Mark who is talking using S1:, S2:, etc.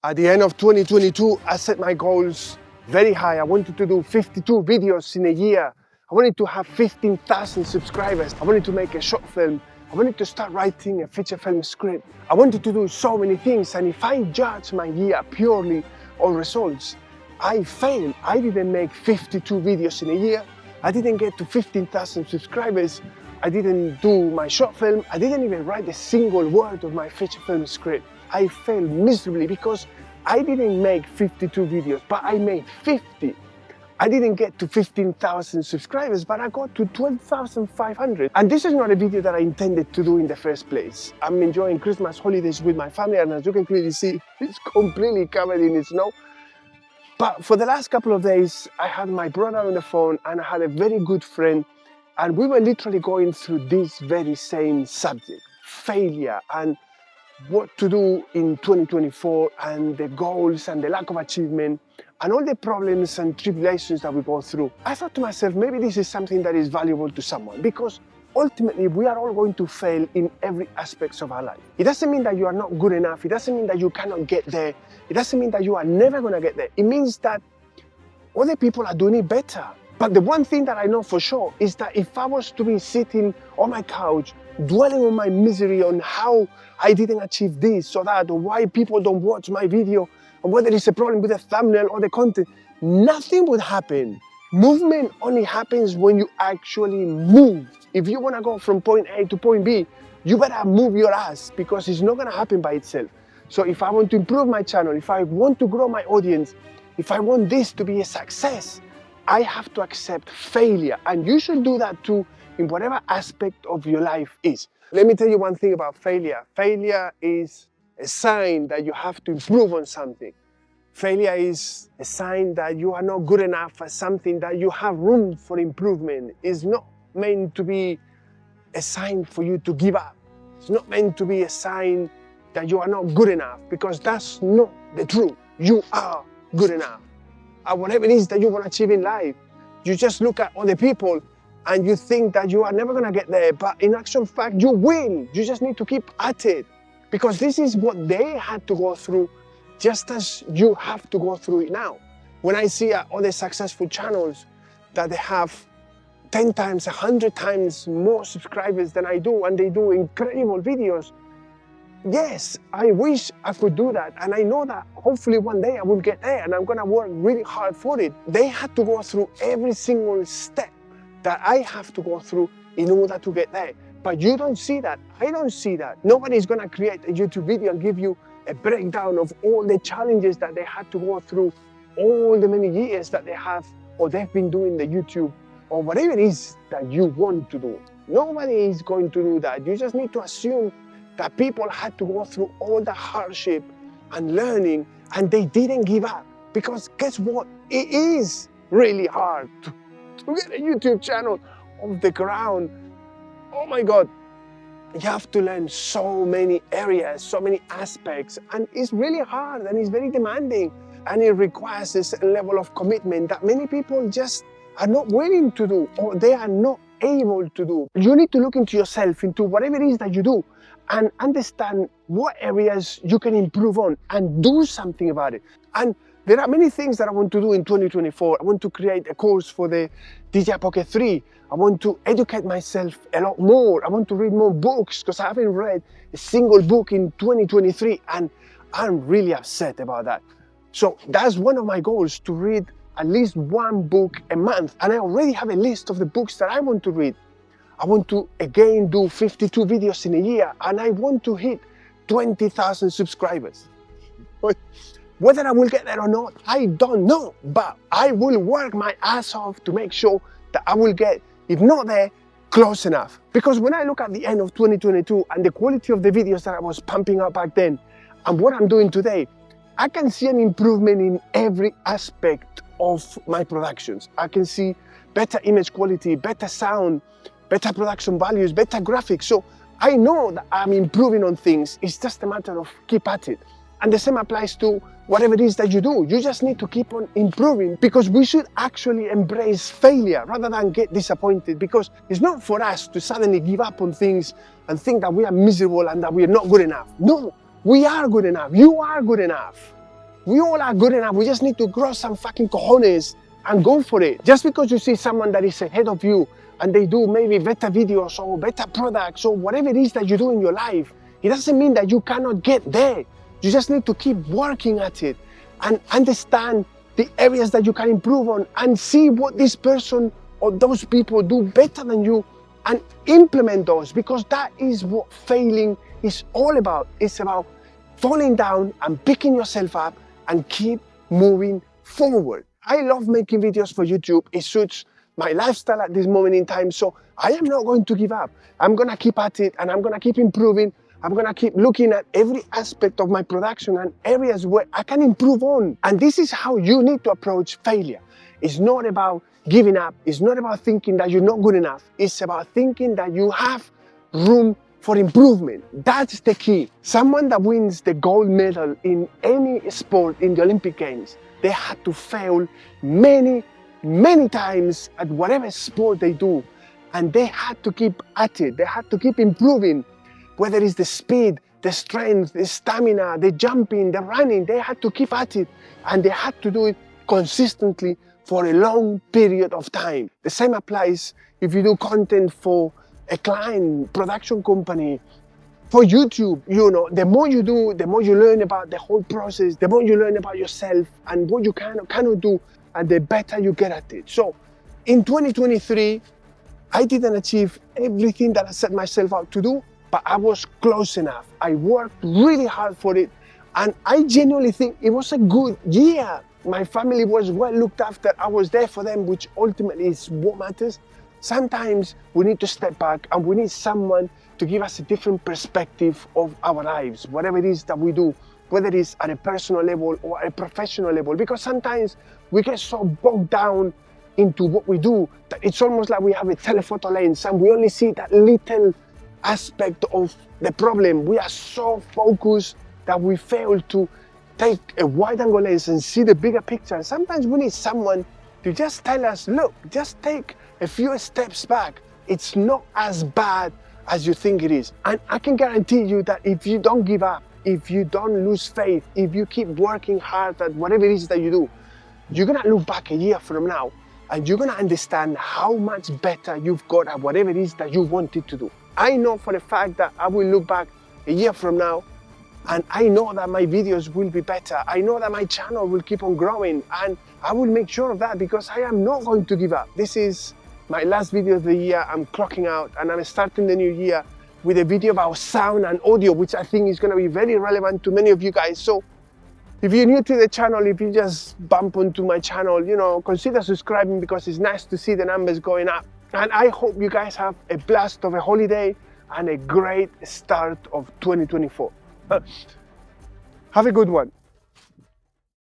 S1: At the end of 2022, I set my goals very high. I wanted to do 52 videos in a year. I wanted to have 15,000 subscribers. I wanted to make a short film. I wanted to start writing a feature film script. I wanted to do so many things, and if I judge my year purely on results, I failed. I didn't make 52 videos in a year. I didn't get to 15,000 subscribers. I didn't do my short film. I didn't even write a single word of my feature film script. I failed miserably because I didn't make 52 videos, but I made 50. I didn't get to 15,000 subscribers, but I got to 12,500. And this is not a video that I intended to do in the first place. I'm enjoying Christmas holidays with my family, and as you can clearly see, it's completely covered in snow. But for the last couple of days, I had my brother on the phone, and I had a very good friend, and we were literally going through this very same subject, failure, and what to do in 2024, and the goals and the lack of achievement and all the problems and tribulations that we go through. I thought to myself, maybe this is something that is valuable to someone, because ultimately we are all going to fail in every aspect of our life. It doesn't mean that you are not good enough. It doesn't mean that you cannot get there. It doesn't mean that you are never going to get there. It means that other people are doing it better. But the one thing that I know for sure is that if I was to be sitting on my couch, dwelling on my misery, on how I didn't achieve this or that, or why people don't watch my video, or whether it's a problem with the thumbnail or the content, nothing would happen. Movement only happens when you actually move. If you want to go from point A to point B, you better move your ass, because it's not going to happen by itself. So if I want to improve my channel, if I want to grow my audience, if I want this to be a success, I have to accept failure. And you should do that too in whatever aspect of your life is. Let me tell you one thing about failure. Failure is a sign that you have to improve on something. Failure is a sign that you are not good enough at something, that you have room for improvement. It's not meant to be a sign for you to give up. It's not meant to be a sign that you are not good enough, because that's not the truth. You are good enough. And whatever it is that you want to achieve in life, you just look at other people and you think that you are never going to get there, but in actual fact, you will. You just need to keep at it, because this is what they had to go through, just as you have to go through it now. When I see other successful channels that they have 10 times, 100 times more subscribers than I do, and they do incredible videos, yes, I wish I could do that. And I know that hopefully one day I will get there, and I'm going to work really hard for it. They had to go through every single step that I have to go through in order to get there. But you don't see that. I don't see that. Nobody's going to create a YouTube video and give you a breakdown of all the challenges that they had to go through, all the many years that they have, or they've been doing the YouTube, or whatever it is that you want to do. Nobody is going to do that. You just need to assume that people had to go through all the hardship and learning, and they didn't give up. Because guess what? It is really hard to get a YouTube channel off the ground. Oh my God. You have to learn so many areas, so many aspects, and it's really hard, and it's very demanding, and it requires a certain level of commitment that many people just are not willing to do, or they are not able to do. You need to look into yourself, into whatever it is that you do, and understand what areas you can improve on and do something about it. And there are many things that I want to do in 2024. I want to create a course for the DJI Pocket 3. I want to educate myself a lot more. I want to read more books, because I haven't read a single book in 2023, and I'm really upset about that. So that's one of my goals, to read at least one book a month. And I already have a list of the books that I want to read. I want to again do 52 videos in a year, and I want to hit 20,000 subscribers. Whether I will get there or not, I don't know, but I will work my ass off to make sure that I will get, if not there, close enough. Because when I look at the end of 2022 and the quality of the videos that I was pumping out back then and what I'm doing today, I can see an improvement in every aspect of my productions. I can see better image quality, better sound, better production values, better graphics. So I know that I'm improving on things. It's just a matter of keep at it. And the same applies to whatever it is that you do. You just need to keep on improving, because we should actually embrace failure rather than get disappointed, because it's not for us to suddenly give up on things and think that we are miserable and that we are not good enough. No, we are good enough. You are good enough. We all are good enough. We just need to grow some fucking cojones and go for it. Just because you see someone that is ahead of you and they do maybe better videos or better products or whatever it is that you do in your life, it doesn't mean that you cannot get there. You just need to keep working at it and understand the areas that you can improve on and see what this person or those people do better than you and implement those, because that is what failing is all about. It's about falling down and picking yourself up and keep moving forward. I love making videos for YouTube. It suits my lifestyle at this moment in time, so I am not going to give up. I'm gonna keep at it and I'm gonna keep improving. I'm gonna keep looking at every aspect of my production and areas where I can improve on. And this is how you need to approach failure. It's not about giving up. It's not about thinking that you're not good enough. It's about thinking that you have room for improvement. That's the key. Someone that wins the gold medal in any sport in the Olympic Games, they had to fail many times at whatever sport they do. And they had to keep at it. They had to keep improving. Whether it's the speed, the strength, the stamina, the jumping, the running, they had to keep at it. And they had to do it consistently for a long period of time. The same applies if you do content for a client, production company, for YouTube. You know, the more you do, the more you learn about the whole process, the more you learn about yourself and what you can or cannot do, and the better you get at it. So in 2023, I didn't achieve everything that I set myself out to do, but I was close enough. I worked really hard for it, and I genuinely think it was a good year. My family was well looked after. I was there for them, which ultimately is what matters. Sometimes we need to step back and we need someone to give us a different perspective of our lives, whatever it is that we do, whether it's at a personal level or a professional level, because sometimes we get so bogged down into what we do that it's almost like we have a telephoto lens and we only see that little aspect of the problem. We are so focused that we fail to take a wide angle lens and see the bigger picture. Sometimes we need someone to just tell us, look, just take a few steps back. It's not as bad as you think it is. And I can guarantee you that if you don't give up, if you don't lose faith, if you keep working hard at whatever it is that you do, you're gonna look back a year from now and you're gonna understand how much better you've got at whatever it is that you wanted to do. I know for a fact that I will look back a year from now and I know that my videos will be better. I know that my channel will keep on growing, and I will make sure of that because I am not going to give up. This is my last video of the year. I'm clocking out and I'm starting the new year with a video about sound and audio, which I think is going to be very relevant to many of you guys. So if you're new to the channel, if you just bump onto my channel, you know, consider subscribing because it's nice to see the numbers going up. And I hope you guys have a blast of a holiday and a great start of 2024. Have a good one.